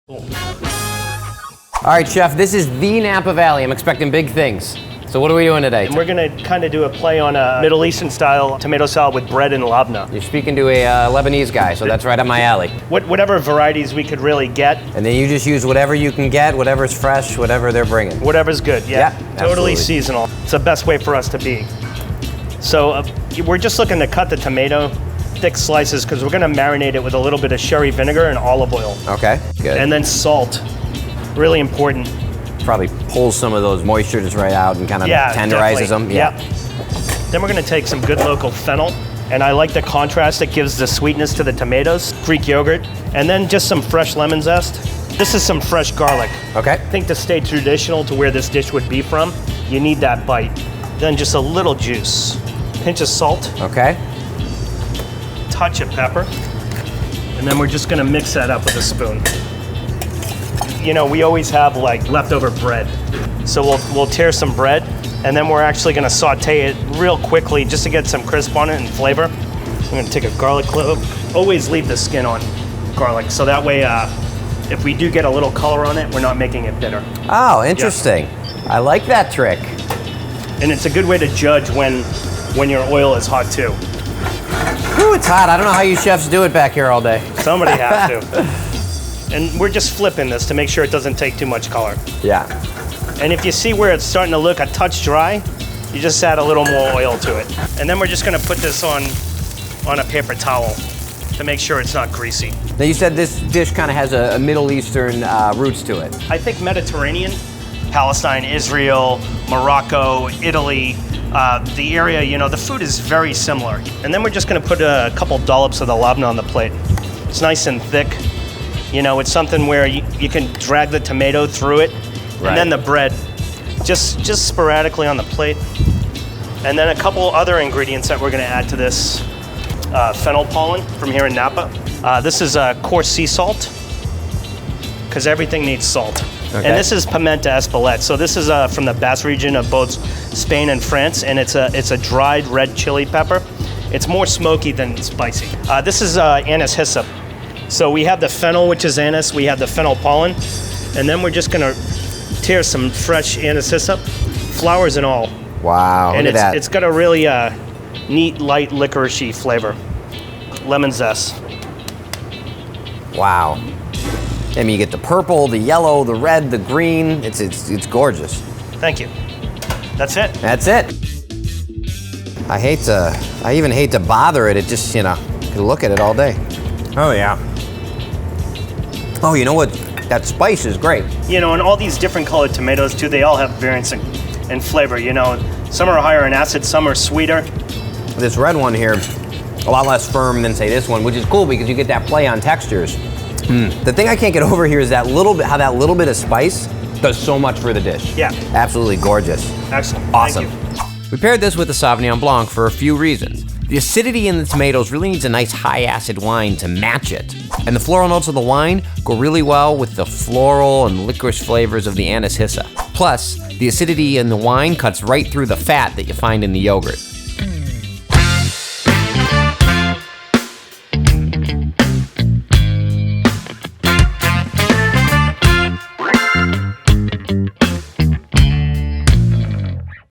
All right, Chef, this is the Napa Valley. I'm expecting big things. So what are we doing today? And we're gonna kind of do a play on a Middle Eastern style tomato salad with bread and labna. You're speaking to a Lebanese guy, so that's right up my alley. Whatever varieties we could really get. And then you just use whatever you can get, whatever's fresh, whatever they're bringing. Whatever's good, yeah. Totally absolutely. seasonal. It's the best way for us to be. So we're just looking to cut the tomato thick slices because we're gonna marinate it with a little bit of sherry vinegar and olive oil. Okay, good. And then salt, really important. Probably pulls some of those moistures right out and kind of tenderizes them. Yeah. Then we're gonna take some good local fennel, and I like the contrast it gives the sweetness to the tomatoes, Greek yogurt, and then just some fresh lemon zest. This is some fresh garlic. Okay. I think to stay traditional to where this dish would be from, you need that bite. Then just a little juice, pinch of salt, Okay. touch of pepper, and then we're just gonna mix that up with a spoon. You know, we always have like leftover bread. So we'll tear some bread, and then we're actually gonna saute it real quickly just to get some crisp on it and flavor. I'm gonna take a garlic clove. Always leave the skin on garlic, so that way if we do get a little color on it, we're not making it bitter. Oh, interesting. I like that trick. And it's a good way to judge when your oil is hot too. Ooh, it's hot. I don't know how you chefs do it back here all day. Somebody has to. And we're just flipping this to make sure it doesn't take too much color. Yeah. And if you see where it's starting to look a touch dry, you just add a little more oil to it. And then we're just gonna put this on a paper towel to make sure it's not greasy. Now you said this dish kind of has a Middle Eastern roots to it. I think Mediterranean, Palestine, Israel, Morocco, Italy, the area, you know, the food is very similar. And then we're just gonna put a couple dollops of the labna on the plate. It's nice and thick. You know, it's something where you can drag the tomato through it, Right. and then the bread, just sporadically on the plate. And then a couple other ingredients that we're gonna add to this, fennel pollen from here in Napa. This is coarse sea salt, because everything needs salt. Okay. And this is pimenta espelette. So this is from the Basque region of both Spain and France, and it's a dried red chili pepper. It's more smoky than spicy. This is anise hyssop. So we have the fennel, which is anise, we have the fennel pollen, and then we're just gonna tear some fresh anise hyssop, flowers and all. Wow, And look at that. it's got a really neat, light, licorice flavor. Lemon zest. Wow. I mean, you get the purple, the yellow, the red, the green. It's gorgeous. Thank you. That's it. That's it. I even hate to bother it. It just, you know, you can look at it all day. Oh, yeah. Oh, you know what? That spice is great. You know, and all these different colored tomatoes too, they all have variance in flavor. You know, some are higher in acid, some are sweeter. This red one here, a lot less firm than, say, this one, which is cool because you get that play on textures. The thing I can't get over here is that little bit, how that little bit of spice does so much for the dish. Yeah. Absolutely gorgeous. Excellent. Awesome. Thank you. We paired this with the Sauvignon Blanc for a few reasons. The acidity in the tomatoes really needs a nice high acid wine to match it. And the floral notes of the wine go really well with the floral and licorice flavors of the anise hyssop. Plus, the acidity in the wine cuts right through the fat that you find in the yogurt.